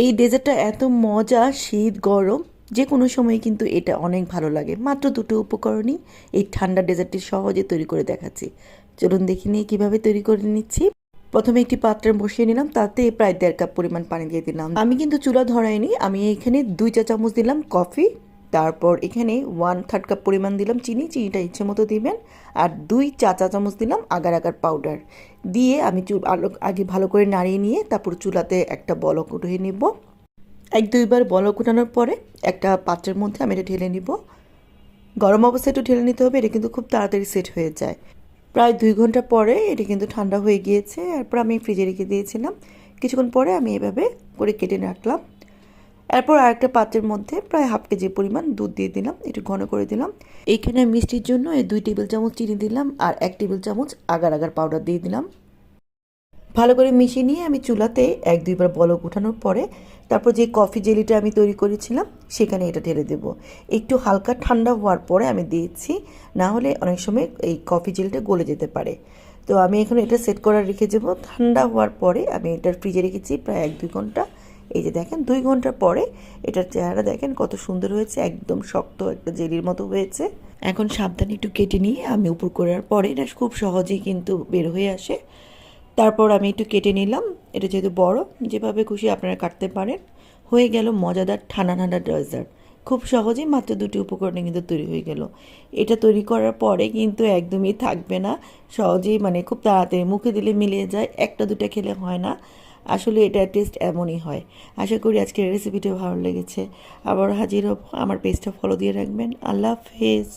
এই ডেজার্টটা এত মজা, শীত গরম যে কোনো সময় কিন্তু এটা অনেক ভালো লাগে। মাত্র দুটো উপকরণই এই ঠান্ডা ডেজার্টটি সহজে তৈরি করে দেখাচ্ছি। চলুন দেখে নিয়ে কীভাবে তৈরি করে নিচ্ছি। প্রথমে একটি পাত্রে বসিয়ে নিলাম, তাতে প্রায় 1.5 কাপ পরিমাণ পানি দিয়ে দিলাম। আমি কিন্তু চুলা ধরাইনি, আমি এখানে 2 চা চামচ দিলাম কফি, তারপর এখানে 1/3 কাপ পরিমাণ দিলাম চিনি, চিনিটা ইচ্ছে মতো দিবেন, আর 2 চা চামচ দিলাম আগার আগার পাউডার দিয়ে আমি আগে ভালো করে নাড়িয়ে নিয়ে তারপর চুলাতে একটা বলক উঠিয়ে নিব। 1-2 বার বলক উঠানোর পরে একটা পাত্রের মধ্যে আমি এটা ঢেলে নিব। গরম অবস্থায় একটু ঢেলে নিতে হবে, এটা কিন্তু খুব তাড়াতাড়ি সেট হয়ে যায়। প্রায় 2 ঘন্টা পরে এটা কিন্তু ঠান্ডা হয়ে গিয়েছে। এরপর আমি ফ্রিজে রেখে দিয়েছিলাম। কিছুক্ষণ পরে আমি এভাবে করে কেটে রাখলাম। এরপর আরেকটা পাত্রের মধ্যে প্রায় 1/2 কেজি পরিমাণ দুধ দিয়ে দিলাম, একটু ঘন করে দিলাম। এইখানে মিষ্টির জন্য 2 টেবিল চামচ চিনি দিলাম আর 1 টেবিল চামচ আগার আগার পাউডার দিয়ে দিলাম। ভালো করে মিশিয়ে নিয়ে আমি চুলাতে 1-2 বার বলক উঠানোর পরে তারপর যে কফি জেলিটা আমি তৈরি করেছিলাম সেখানে এটা ঢেলে দেব। একটু হালকা ঠান্ডা হওয়ার পরে আমি দিয়েছি, না হলে অনেক সময় এই কফি জেলিটা গলে যেতে পারে। তো আমি এখন এটা সেট করা রেখে যাব। ঠান্ডা হওয়ার পরে আমি এটার ফ্রিজে রেখেছি প্রায় 1-2 ঘন্টা। এই যে দেখেন 2 ঘন্টা পরে এটার চেহারা দেখেন কত সুন্দর হয়েছে, একদম শক্ত একটা জেলির মতো হয়েছে। এখন সাবধানে একটু কেটে নিয়ে আমি উপর করার পরে এটা খুব সহজেই কিন্তু বের হয়ে আসে। তারপর আমি একটু কেটে নিলাম, এটা যেহেতু বড়, যেভাবে খুশি আপনারা কাটতে পারেন। হয়ে গেল মজাদার ঠান্ডা ঠান্ডা ডেজার্ট। খুব সহজেই মাত্র 2টি উপকরণে কিন্তু তৈরি হয়ে গেল। এটা তৈরি করার পরে কিন্তু একদমই থাকবে না, সহজেই মানে খুব তাড়াতাড়ি মুখে দিলে মিলিয়ে যায়, একটা দুটা খেলে হয় না। আসলে এটার টেস্ট এমনই হয়। আশা করি আজকের রেসিপিটা ভালো লেগেছে। আবার হাজির হব, আমার পেজটা ফলো দিয়ে রাখবেন। আল্লাহ হাফেজ।